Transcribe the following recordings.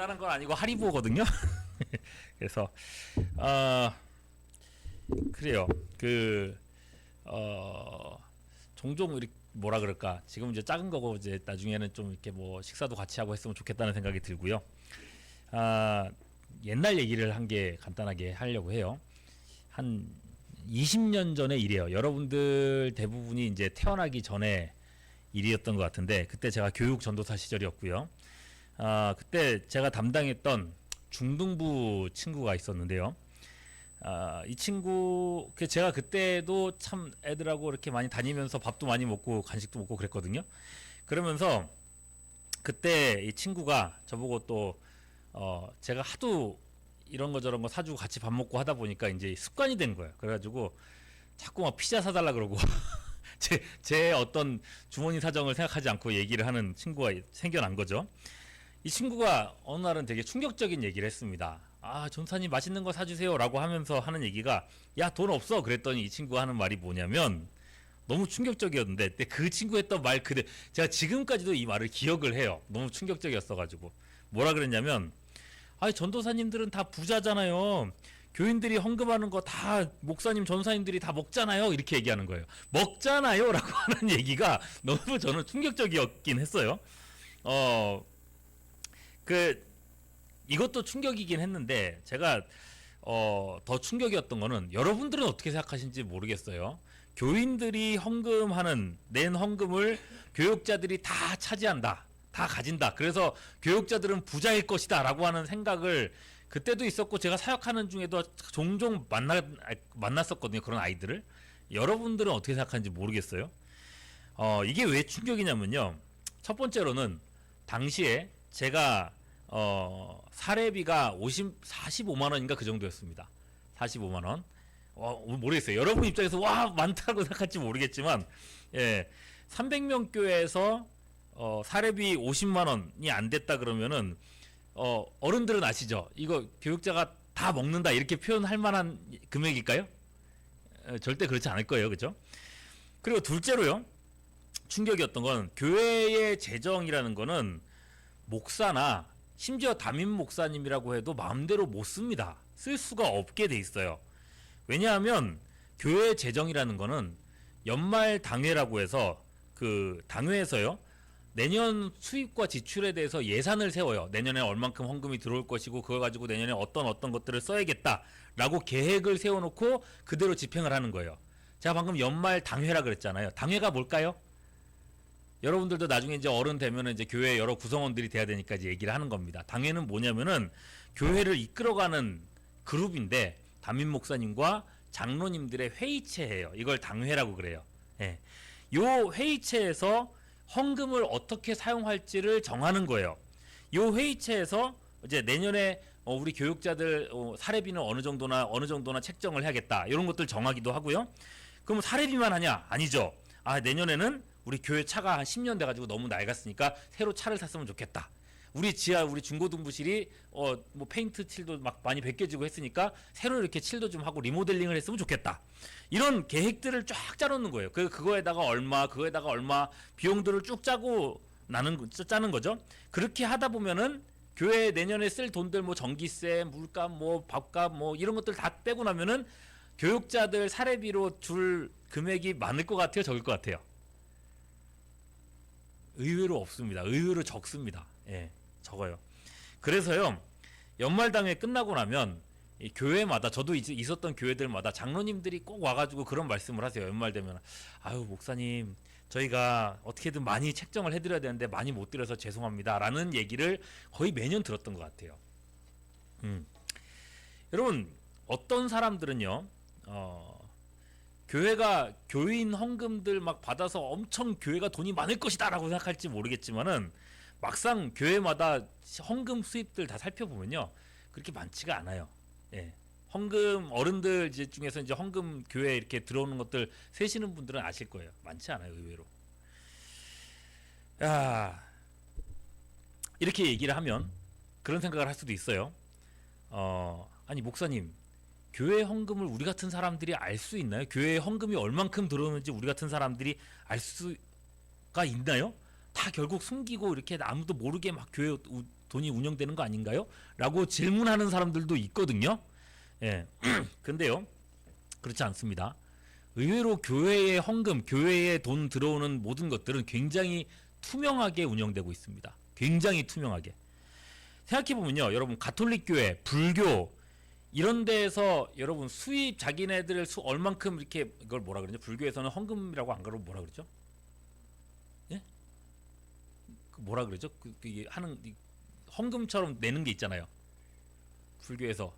대단한 건 아니고 하리보거든요. 그래서 어, 그래요. 종종 이렇게 뭐라 그럴까, 지금 이제 작은 거고 이제 나중에는 좀 이렇게 뭐 식사도 같이 하고 했으면 좋겠다는 생각이 들고요. 옛날 얘기를 한 게 간단하게 하려고 해요. 한 20년 전의 일이에요. 여러분들 대부분이 이제 태어나기 전에 일이었던 것 같은데, 그때 제가 교육 전도사 시절이었고요. 그때 제가 담당했던 중등부 친구가 있었는데요. 이 친구, 제가 그때도 참 애들하고 이렇게 많이 다니면서 밥도 많이 먹고 간식도 먹고 그랬거든요. 그러면서 그때 이 친구가 저보고 또, 제가 하도 이런 거 저런 거 사주고 같이 밥 먹고 하다 보니까 이제 습관이 된 거예요. 그래가지고 자꾸 막 피자 사달라 그러고, 제 어떤 주머니 사정을 생각하지 않고 얘기를 하는 친구가 생겨난 거죠. 이 친구가 어느 날은 되게 충격적인 얘기를 했습니다. 전사님 맛있는 거 사주세요 라고 하면서 하는 얘기가, 야, 돈 없어. 그랬더니 이 친구가 하는 말이 뭐냐면, 너무 충격적이었는데, 근데 그 친구 했던 말 그대, 제가 지금까지도 이 말을 기억을 해요. 너무 충격적이었어가지고. 뭐라 그랬냐면, 전도사님들은 다 부자잖아요. 교인들이 헌금하는 거 다 목사님, 전사님들이 다 먹잖아요. 이렇게 얘기하는 거예요. 먹잖아요 라고 하는 얘기가 너무 저는 충격적이었긴 했어요. 이것도 충격이긴 했는데, 제가 더 충격이었던 거는, 여러분들은 어떻게 생각하시는지 모르겠어요. 교인들이 낸 헌금을 교육자들이 다 차지한다, 다 가진다, 그래서 교육자들은 부자일 것이다 라고 하는 생각을 그때도 있었고, 제가 사역하는 중에도 종종 만났었거든요, 그런 아이들을. 여러분들은 어떻게 생각하는지 모르겠어요. 이게 왜 충격이냐면요, 첫 번째로는 당시에 제가 사례비가 45만 원인가 그 정도였습니다. 45만 원. 모르겠어요. 여러분 입장에서 와, 많다고 생각할지 모르겠지만, 예, 300명 교회에서 사례비 50만 원이 안 됐다 그러면은, 어른들은 아시죠? 이거 교육자가 다 먹는다 이렇게 표현할 만한 금액일까요? 절대 그렇지 않을 거예요. 그죠? 그리고 둘째로요, 충격이었던 건, 교회의 재정이라는 거는 목사나 심지어 담임 목사님이라고 해도 마음대로 못 씁니다. 쓸 수가 없게 돼 있어요. 왜냐하면 교회 재정이라는 거는 연말 당회라고 해서, 그 당회에서요, 내년 수입과 지출에 대해서 예산을 세워요. 내년에 얼만큼 헌금이 들어올 것이고, 그걸 가지고 내년에 어떤 것들을 써야겠다라고 계획을 세워놓고 그대로 집행을 하는 거예요. 제가 방금 연말 당회라 그랬잖아요. 당회가 뭘까요? 여러분들도 나중에 이제 어른 되면은 이제 교회 여러 구성원들이 돼야 되니까 이제 얘기를 하는 겁니다. 당회는 뭐냐면은 교회를 이끌어가는 그룹인데, 담임 목사님과 장로님들의 회의체예요. 이걸 당회라고 그래요. 예. 요 회의체에서 헌금을 어떻게 사용할지를 정하는 거예요. 요 회의체에서 이제 내년에 우리 교육자들 사례비는 어느 정도나 책정을 해야겠다, 이런 것들 정하기도 하고요. 그럼 사례비만 하냐? 아니죠. 내년에는 우리 교회 차가 한 10년 돼가지고 너무 낡았으니까 새로 차를 샀으면 좋겠다. 우리 중고등부실이 뭐 페인트 칠도 막 많이 벗겨지고 했으니까 새로 이렇게 칠도 좀 하고 리모델링을 했으면 좋겠다. 이런 계획들을 쫙 짜놓는 거예요. 그거에다가 얼마 비용들을 쭉 짜는 거죠. 그렇게 하다 보면은 교회 내년에 쓸 돈들, 뭐 전기세, 물값, 뭐 밥값, 뭐 이런 것들 다 빼고 나면은 교육자들 사례비로 줄 금액이 많을 것 같아요, 적을 것 같아요? 의외로 없습니다. 의외로 적습니다. 예, 적어요. 그래서요, 연말당회 끝나고 나면 이 교회마다, 저도 있었던 교회들마다 장로님들이 꼭 와가지고 그런 말씀을 하세요. 연말 되면, 목사님, 저희가 어떻게든 많이 책정을 해드려야 되는데 많이 못 드려서 죄송합니다 라는 얘기를 거의 매년 들었던 것 같아요. 여러분, 어떤 사람들은요, 교회가 교인 헌금들 막 받아서 엄청 교회가 돈이 많을 것이다 라고 생각할지 모르겠지만은, 막상 교회마다 헌금 수입들 다 살펴보면요, 그렇게 많지가 않아요. 예. 어른들 중에서 이제 헌금 교회 이렇게 들어오는 것들 세시는 분들은 아실 거예요. 많지 않아요, 의외로. 이렇게 얘기를 하면 그런 생각을 할 수도 있어요. 아니, 목사님, 교회 헌금을 우리 같은 사람들이 알 수 있나요? 교회에 헌금이 얼만큼 들어오는지 우리 같은 사람들이 알 수가 있나요? 다 결국 숨기고 이렇게 아무도 모르게 막 교회 돈이 운영되는 거 아닌가요? 라고 질문하는 사람들도 있거든요. 예. 근데요, 그렇지 않습니다. 의외로 교회의 헌금, 교회에 돈 들어오는 모든 것들은 굉장히 투명하게 운영되고 있습니다. 굉장히 투명하게. 생각해보면요, 여러분, 가톨릭 교회, 불교, 이런 데에서 여러분 수입 자기네들 얼만큼 이렇게, 이걸 뭐라 그러죠? 불교에서는 헌금이라고 안 그러고 뭐라 그러죠? 예? 그 뭐라 그러죠? 그게 하는 헌금처럼 내는 게 있잖아요. 불교에서.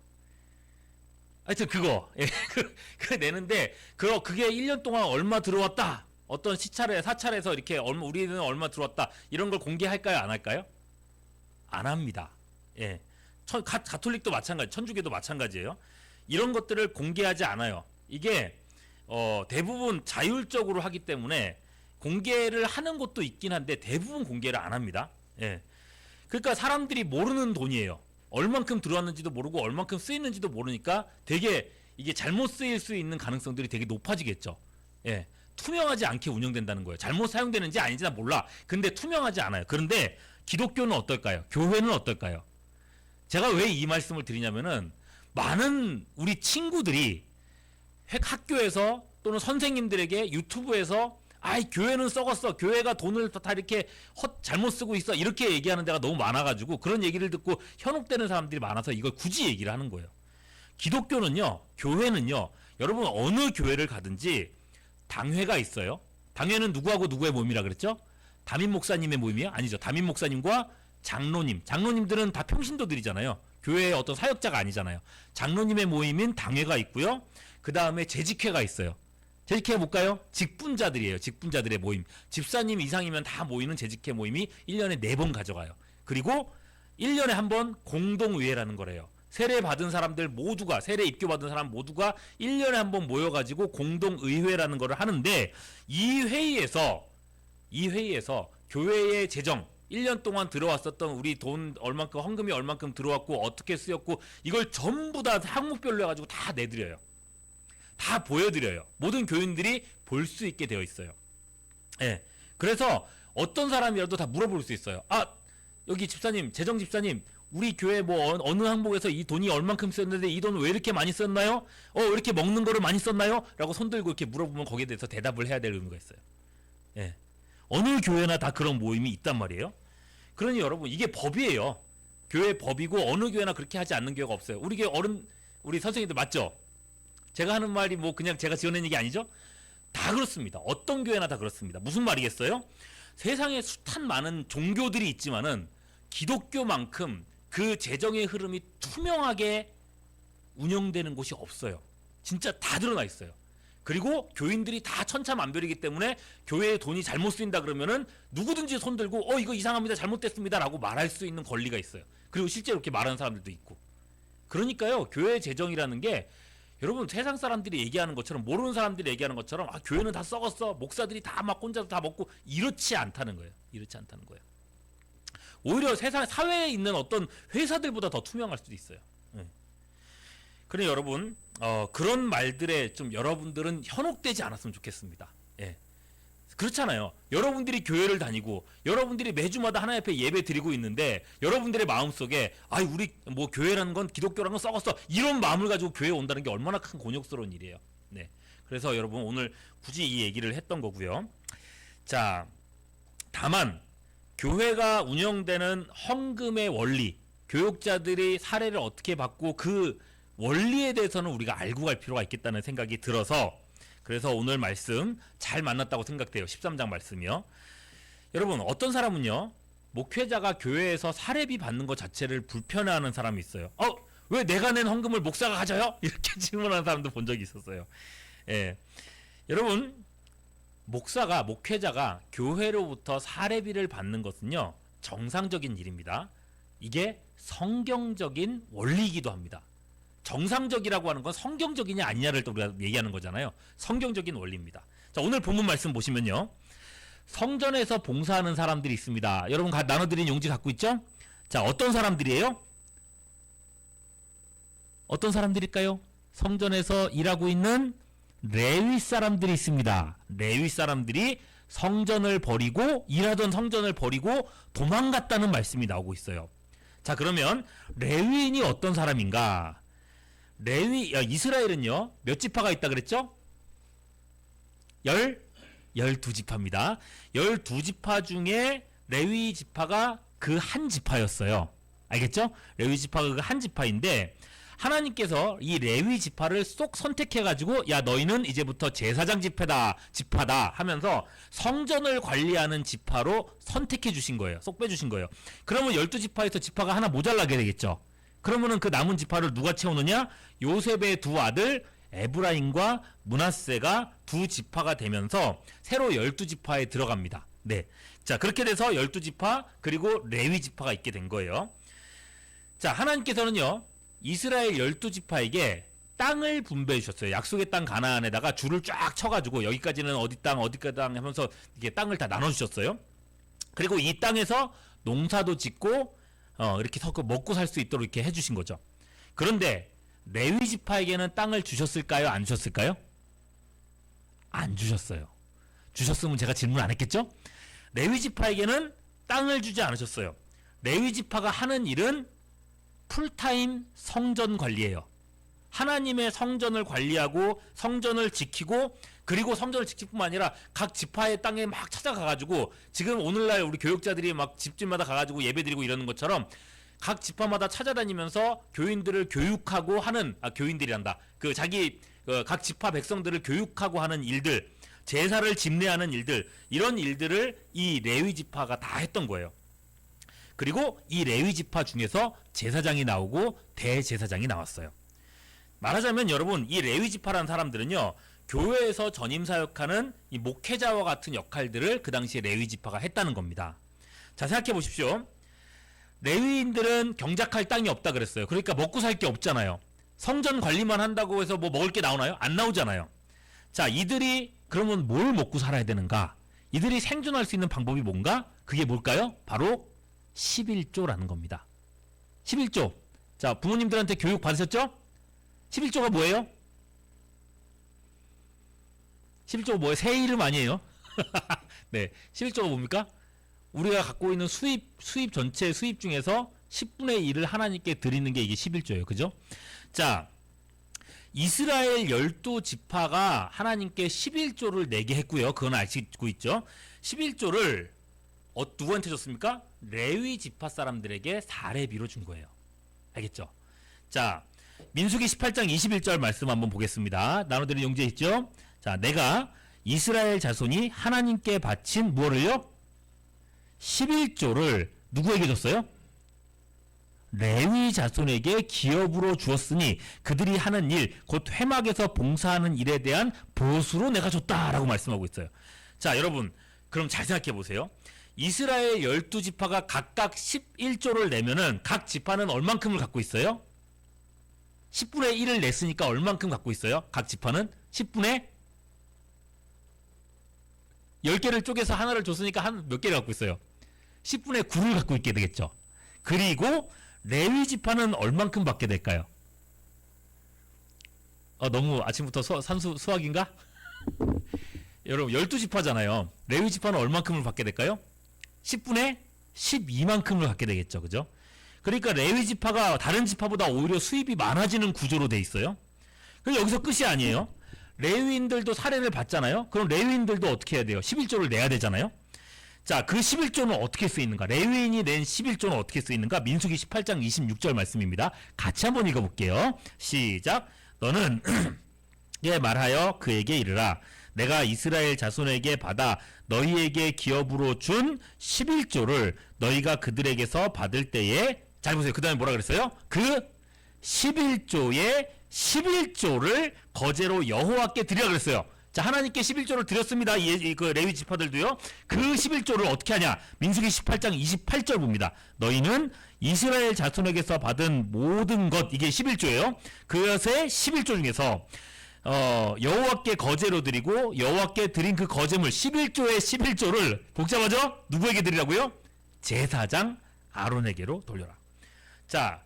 하여튼 그거. 예, 그 내는데 그게 1년 동안 얼마 들어왔다. 어떤 사찰에서 이렇게 우리는 얼마 들어왔다. 이런 걸 공개할까요? 안 할까요? 안 합니다. 예. 가톨릭도 마찬가지, 천주교도 마찬가지예요. 이런 것들을 공개하지 않아요. 이게 대부분 자율적으로 하기 때문에 공개를 하는 곳도 있긴 한데 대부분 공개를 안 합니다. 예. 그러니까 사람들이 모르는 돈이에요. 얼만큼 들어왔는지도 모르고 얼만큼 쓰이는지도 모르니까 되게 이게 잘못 쓰일 수 있는 가능성들이 되게 높아지겠죠. 예. 투명하지 않게 운영된다는 거예요. 잘못 사용되는지 아닌지 난 몰라. 근데 투명하지 않아요. 그런데 기독교는 어떨까요? 교회는 어떨까요? 제가 왜 이 말씀을 드리냐면은 많은 우리 친구들이 학교에서 또는 선생님들에게 유튜브에서 아이 교회는 썩었어. 교회가 돈을 다 이렇게 잘못 쓰고 있어. 이렇게 얘기하는 데가 너무 많아가지고 그런 얘기를 듣고 현혹되는 사람들이 많아서 이걸 굳이 얘기를 하는 거예요. 기독교는요, 교회는요, 여러분 어느 교회를 가든지 당회가 있어요. 당회는 누구하고 누구의 모임이라 그랬죠? 담임 목사님의 모임이요? 아니죠. 담임 목사님과 장로님들은 다 평신도들이잖아요. 교회의 어떤 사역자가 아니잖아요. 장로님의 모임인 당회가 있고요. 그 다음에 재직회가 있어요. 재직회 볼까요? 직분자들이에요. 직분자들의 모임. 집사님 이상이면 다 모이는 재직회 모임이 1년에 4번 가져가요. 그리고 1년에 한 번 공동의회라는 거래요. 세례 받은 사람들 모두가, 세례 입교 받은 사람 모두가 1년에 한 번 모여가지고 공동의회라는 거를 하는데 이 회의에서 교회의 재정, 1년 동안 들어왔었던 우리 돈 얼만큼, 헌금이 얼만큼 들어왔고 어떻게 쓰였고 이걸 전부 다 항목별로 해가지고 다 내드려요. 다 보여드려요. 모든 교인들이 볼 수 있게 되어 있어요. 예. 그래서 어떤 사람이라도 다 물어볼 수 있어요. 아, 여기 집사님, 재정 집사님, 우리 교회 뭐 어느 항목에서 이 돈이 얼만큼 썼는데 이 돈 왜 이렇게 많이 썼나요? 왜 이렇게 먹는 거를 많이 썼나요? 라고 손들고 이렇게 물어보면 거기에 대해서 대답을 해야 될 의무가 있어요. 예. 어느 교회나 다 그런 모임이 있단 말이에요. 그러니 여러분 이게 법이에요. 교회 법이고 어느 교회나 그렇게 하지 않는 교회가 없어요. 우리 교회 우리 선생님들 맞죠? 제가 하는 말이 뭐 그냥 제가 지어낸 얘기 아니죠? 다 그렇습니다. 어떤 교회나 다 그렇습니다. 무슨 말이겠어요? 세상에 숱한 많은 종교들이 있지만은 기독교만큼 그 재정의 흐름이 투명하게 운영되는 곳이 없어요. 진짜 다 드러나 있어요. 그리고 교인들이 다 천차만별이기 때문에 교회에 돈이 잘못 쓰인다 그러면은 누구든지 손들고 이거 이상합니다. 잘못됐습니다. 라고 말할 수 있는 권리가 있어요. 그리고 실제로 이렇게 말하는 사람들도 있고. 그러니까요. 교회 재정이라는 게 여러분 세상 사람들이 얘기하는 것처럼 모르는 사람들이 얘기하는 것처럼 교회는 다 썩었어. 목사들이 다 막 혼자서 다 먹고 이렇지 않다는 거예요. 이렇지 않다는 거예요. 오히려 세상 사회에 있는 어떤 회사들보다 더 투명할 수도 있어요. 그래 여러분 그런 말들에 좀 여러분들은 현혹되지 않았으면 좋겠습니다. 예. 그렇잖아요. 여러분들이 교회를 다니고 여러분들이 매주마다 하나님 앞에 예배 드리고 있는데 여러분들의 마음속에 우리 뭐 교회라는 건 기독교라는 건 썩었어 이런 마음을 가지고 교회에 온다는 게 얼마나 큰 곤욕스러운 일이에요. 네. 그래서 여러분 오늘 굳이 이 얘기를 했던 거고요. 자, 다만 교회가 운영되는 헌금의 원리, 교육자들이 사례를 어떻게 받고 그 원리에 대해서는 우리가 알고 갈 필요가 있겠다는 생각이 들어서 그래서 오늘 말씀 잘 만났다고 생각돼요. 13장 말씀이요. 여러분 어떤 사람은요. 목회자가 교회에서 사례비 받는 것 자체를 불편해하는 사람이 있어요. 왜 내가 낸 헌금을 목사가 가져요? 이렇게 질문하는 사람도 본 적이 있었어요. 예. 여러분 목회자가 교회로부터 사례비를 받는 것은요. 정상적인 일입니다. 이게 성경적인 원리이기도 합니다. 정상적이라고 하는 건 성경적이냐 아니냐를 또 우리가 얘기하는 거잖아요. 성경적인 원리입니다. 자, 오늘 본문 말씀 보시면요. 성전에서 봉사하는 사람들이 있습니다. 여러분 나눠드린 용지 갖고 있죠? 자, 어떤 사람들이에요? 어떤 사람들일까요? 성전에서 일하고 있는 레위 사람들이 있습니다. 레위 사람들이 성전을 버리고 일하던 성전을 버리고 도망갔다는 말씀이 나오고 있어요. 자, 그러면 레위인이 어떤 사람인가? 이스라엘은요, 몇 지파가 있다 그랬죠? 12지파입니다. 12지파 중에 레위 지파가 그 한 지파였어요. 알겠죠? 레위 지파가 그 한 지파인데, 하나님께서 이 레위 지파를 쏙 선택해가지고, 야, 너희는 이제부터 제사장 지파다 하면서 성전을 관리하는 지파로 선택해 주신 거예요. 쏙 빼주신 거예요. 그러면 12지파에서 지파가 하나 모자라게 되겠죠. 그러면은 그 남은 지파를 누가 채우느냐? 요셉의 두 아들 에브라임과 므낫세가 두 지파가 되면서 새로 12지파에 들어갑니다. 네. 자, 그렇게 돼서 12지파 그리고 레위 지파가 있게 된 거예요. 자, 하나님께서는요, 이스라엘 12지파에게 땅을 분배해 주셨어요. 약속의 땅 가나안에다가 줄을 쫙 쳐가지고 여기까지는 어디 땅 하면서 이게 땅을 다 나눠 주셨어요. 그리고 이 땅에서 농사도 짓고 이렇게 섞어 먹고 살 수 있도록 이렇게 해주신 거죠. 그런데 레위 지파에게는 땅을 주셨을까요? 안 주셨을까요? 안 주셨어요. 주셨으면 제가 질문 안 했겠죠? 레위 지파에게는 땅을 주지 않으셨어요. 레위 지파가 하는 일은 풀타임 성전 관리예요. 하나님의 성전을 관리하고 성전을 지키고, 그리고 성전을 지킬 뿐만 아니라 각 지파의 땅에 막 찾아가가지고, 지금 오늘날 우리 교육자들이 막 집집마다 가가지고 예배드리고 이러는 것처럼 각 지파마다 찾아다니면서 교인들을 교육하고 하는, 교인들이란다, 각 지파 백성들을 교육하고 하는 일들, 제사를 집례하는 일들, 이런 일들을 이 레위 지파가 다 했던 거예요. 그리고 이 레위 지파 중에서 제사장이 나오고 대제사장이 나왔어요. 말하자면 여러분, 이 레위 지파라는 사람들은요, 교회에서 전임 사역하는 이 목회자와 같은 역할들을 그 당시에 레위 지파가 했다는 겁니다. 자, 생각해 보십시오. 레위인들은 경작할 땅이 없다 그랬어요. 그러니까 먹고 살 게 없잖아요. 성전 관리만 한다고 해서 뭐 먹을 게 나오나요? 안 나오잖아요. 자, 이들이 그러면 뭘 먹고 살아야 되는가? 이들이 생존할 수 있는 방법이 뭔가? 그게 뭘까요? 바로 11조라는 겁니다. 11조. 자, 부모님들한테 교육 받으셨죠? 11조가 뭐예요? 11조가 뭐예요? 새 이름 아니에요? 네, 11조가 뭡니까? 우리가 갖고 있는 전체 수입 중에서 10분의 1을 하나님께 드리는 게 이게 11조예요. 그죠? 자, 이스라엘 12지파가 하나님께 11조를 내게 했고요. 그건 아시고 있죠? 11조를 누구한테 줬습니까? 레위 지파 사람들에게 사례비로 준 거예요. 알겠죠? 자, 민수기 18장 21절 말씀 한번 보겠습니다. 나눠드린 용제 있죠? 자, 내가 이스라엘 자손이 하나님께 바친 무엇을요? 11조를 누구에게 줬어요? 레위 자손에게 기업으로 주었으니 그들이 하는 일, 곧 회막에서 봉사하는 일에 대한 보수로 내가 줬다라고 말씀하고 있어요. 자, 여러분, 그럼 잘 생각해 보세요. 이스라엘 12지파가 각각 11조를 내면은 각 지파는 얼만큼을 갖고 있어요? 10분의 1을 냈으니까 얼만큼 갖고 있어요? 각 지파는 10분의 10개를 쪼개서 하나를 줬으니까 한 몇 개를 갖고 있어요? 10분의 9를 갖고 있게 되겠죠. 그리고 레위 지파는 얼만큼 받게 될까요? 너무 아침부터 산수 수학인가? 여러분, 12지파잖아요. 레위 지파는 얼만큼을 받게 될까요? 10분의 12만큼을 갖게 되겠죠. 그죠? 그러니까 레위 지파가 다른 지파보다 오히려 수입이 많아지는 구조로 돼 있어요. 그럼 여기서 끝이 아니에요. 레위인들도 사례를 받잖아요. 그럼 레위인들도 어떻게 해야 돼요? 11조를 내야 되잖아요. 자, 그 11조는 어떻게 쓰이는가? 레위인이 낸 11조는 어떻게 쓰이는가? 민수기 18장 26절 말씀입니다. 같이 한번 읽어볼게요. 시작. 너는 예 말하여 그에게 이르라. 내가 이스라엘 자손에게 받아 너희에게 기업으로 준 11조를 너희가 그들에게서 받을 때에, 잘 보세요. 그 다음에 뭐라 그랬어요? 그 11조의 11조를 거제로 여호와께 드리라 그랬어요. 자, 하나님께 11조를 드렸습니다. 그 레위 지파들도요. 그 11조를 어떻게 하냐? 민수기 18장 28절 봅니다. 너희는 이스라엘 자손에게서 받은 모든 것, 이게 11조예요. 그것의 11조 중에서 여호와께 거제로 드리고 여호와께 드린 그 거제물 11조의 11조를 복잡하죠? 누구에게 드리라고요? 제사장 아론에게로 돌려라. 자,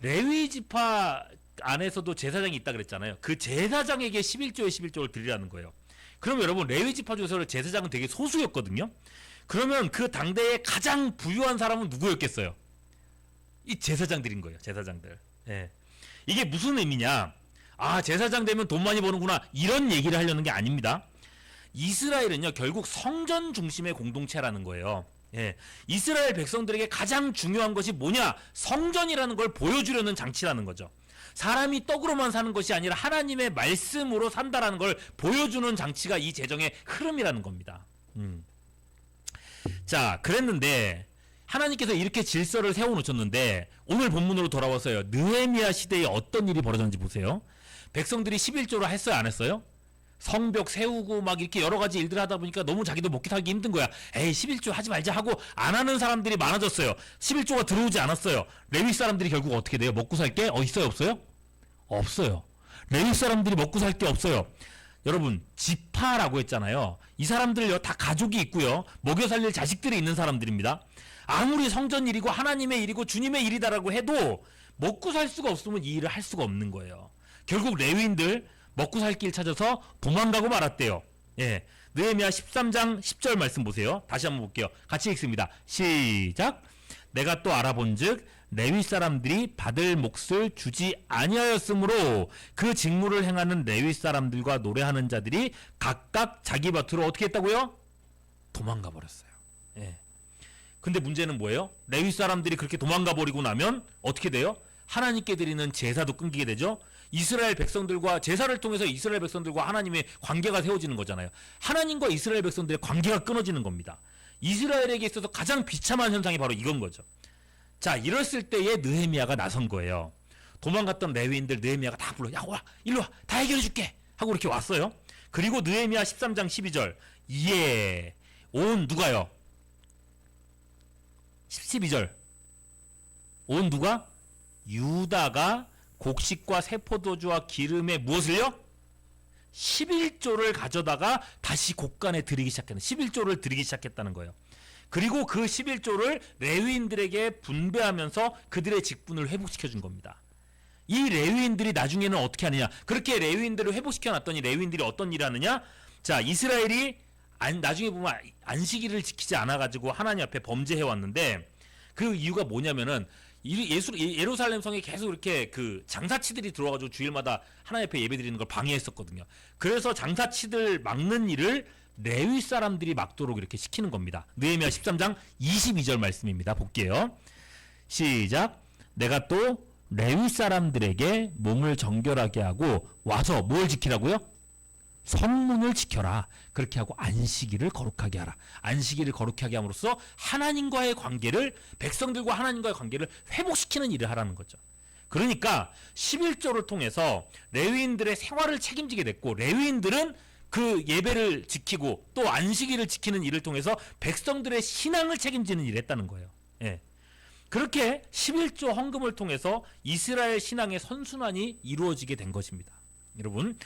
레위 지파 안에서도 제사장이 있다 그랬잖아요. 그 제사장에게 11조의 11조를 드리라는 거예요. 그럼 여러분, 레위 지파 중에서 제사장은 되게 소수였거든요. 그러면 그 당대에 가장 부유한 사람은 누구였겠어요? 이 제사장들인 거예요. 제사장들. 예. 이게 무슨 의미냐? 아, 제사장 되면 돈 많이 버는구나. 이런 얘기를 하려는 게 아닙니다. 이스라엘은요, 결국 성전 중심의 공동체라는 거예요. 예. 이스라엘 백성들에게 가장 중요한 것이 뭐냐? 성전이라는 걸 보여주려는 장치라는 거죠. 사람이 떡으로만 사는 것이 아니라 하나님의 말씀으로 산다라는 걸 보여주는 장치가 이 재정의 흐름이라는 겁니다. 자, 그랬는데 하나님께서 이렇게 질서를 세워놓으셨는데 오늘 본문으로 돌아와서요. 느헤미야 시대에 어떤 일이 벌어졌는지 보세요. 백성들이 11조를 했어요, 안 했어요? 성벽 세우고 막 이렇게 여러 가지 일들 하다 보니까 너무 자기도 먹기 살기 힘든 거야. 에이, 11조 하지 말자 하고 안 하는 사람들이 많아졌어요. 11조가 들어오지 않았어요. 레위 사람들이 결국 어떻게 돼요? 먹고 살 게 있어요, 없어요? 없어요. 레위 사람들이 먹고 살 게 없어요. 여러분, 지파라고 했잖아요. 이 사람들요, 다 가족이 있고요, 먹여 살릴 자식들이 있는 사람들입니다. 아무리 성전 일이고 하나님의 일이고 주님의 일이다라고 해도 먹고 살 수가 없으면 이 일을 할 수가 없는 거예요. 결국 레위인들 먹고 살 길 찾아서 도망가고 말았대요. 예. 느헤미야 13장 10절 말씀 보세요. 다시 한번 볼게요. 같이 읽습니다. 시작. 내가 또 알아본즉 레위 사람들이 받을 몫을 주지 아니하였으므로 그 직무를 행하는 레위 사람들과 노래하는 자들이 각각 자기 밭으로 어떻게 했다고요? 도망가 버렸어요. 예. 근데 문제는 뭐예요? 레위 사람들이 그렇게 도망가 버리고 나면 어떻게 돼요? 하나님께 드리는 제사도 끊기게 되죠. 이스라엘 백성들과 제사를 통해서 이스라엘 백성들과 하나님의 관계가 세워지는 거잖아요. 하나님과 이스라엘 백성들의 관계가 끊어지는 겁니다. 이스라엘에게 있어서 가장 비참한 현상이 바로 이건 거죠. 자, 이랬을 때에 느헤미야가 나선 거예요. 도망갔던 레위인들 느헤미야가 다 불러. 야, 와, 일로 와, 다 해결해 줄게 하고 이렇게 왔어요. 그리고 느헤미야 13장 12절 예, 온 누가요? 12절 온 누가? 유다가 곡식과 세포도주와 기름에 무엇을요? 11조를 가져다가 다시 곡간에 드리기 시작했는 11조를 드리기 시작했다는 거예요. 그리고 그 11조를 레위인들에게 분배하면서 그들의 직분을 회복시켜 준 겁니다. 이 레위인들이 나중에는 어떻게 하느냐? 그렇게 레위인들을 회복시켜 놨더니 레위인들이 어떤 일을 하느냐? 자, 이스라엘이 나중에 보면 안식일을 지키지 않아 가지고 하나님 앞에 범죄해 왔는데 그 이유가 뭐냐면은 예루살렘 성에 계속 이렇게 그 장사치들이 들어와가지고 주일마다 하나님 앞에 예배드리는 걸 방해했었거든요. 그래서 장사치들 막는 일을 레위 사람들이 막도록 이렇게 시키는 겁니다. 느헤미야 13장 22절 말씀입니다. 볼게요. 시작. 내가 또 레위 사람들에게 몸을 정결하게 하고 와서 뭘 지키라고요? 성문을 지켜라. 그렇게 하고 안식일을 거룩하게 하라. 안식일을 거룩하게 함으로써 하나님과의 관계를, 백성들과 하나님과의 관계를 회복시키는 일을 하라는 거죠. 그러니까 11조를 통해서 레위인들의 생활을 책임지게 됐고, 레위인들은 그 예배를 지키고 또 안식일을 지키는 일을 통해서 백성들의 신앙을 책임지는 일을 했다는 거예요. 예. 그렇게 11조 헌금을 통해서 이스라엘 신앙의 선순환이 이루어지게 된 것입니다. 여러분,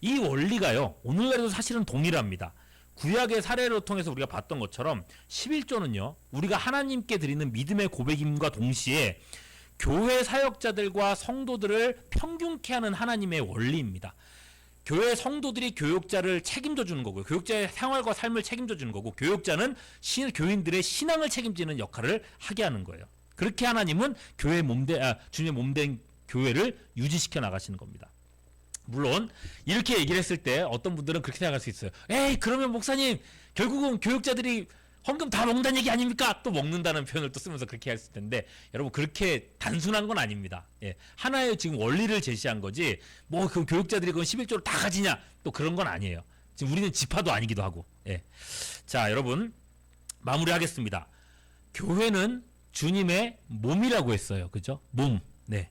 이 원리가요, 오늘날에도 사실은 동일합니다. 구약의 사례를 통해서 우리가 봤던 것처럼 11조는요, 우리가 하나님께 드리는 믿음의 고백임과 동시에 교회 사역자들과 성도들을 평균케 하는 하나님의 원리입니다. 교회 성도들이 교육자를 책임져 주는 거고요. 교육자의 생활과 삶을 책임져 주는 거고, 교육자는 교인들의 신앙을 책임지는 역할을 하게 하는 거예요. 그렇게 하나님은 주님의 몸된 교회를 유지시켜 나가시는 겁니다. 물론 이렇게 얘기를 했을 때 어떤 분들은 그렇게 생각할 수 있어요. 에이, 그러면 목사님, 결국은 교육자들이 헌금 다 먹는다는 얘기 아닙니까? 또 먹는다는 표현을 또 쓰면서 그렇게 할 수 있는데, 여러분, 그렇게 단순한 건 아닙니다. 예, 하나의 지금 원리를 제시한 거지, 뭐 그 교육자들이 그건 11조를 다 가지냐, 또 그런 건 아니에요. 지금 우리는 지파도 아니기도 하고. 예. 자, 여러분, 마무리하겠습니다. 교회는 주님의 몸이라고 했어요. 그죠? 몸. 네.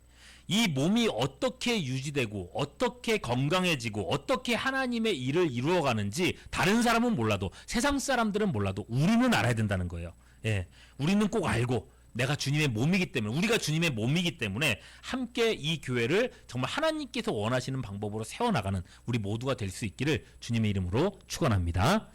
이 몸이 어떻게 유지되고 어떻게 건강해지고 어떻게 하나님의 일을 이루어가는지 다른 사람은 몰라도, 세상 사람들은 몰라도 우리는 알아야 된다는 거예요. 예, 우리는 꼭 알고, 내가 주님의 몸이기 때문에, 우리가 주님의 몸이기 때문에 함께 이 교회를 정말 하나님께서 원하시는 방법으로 세워나가는 우리 모두가 될 수 있기를 주님의 이름으로 축원합니다.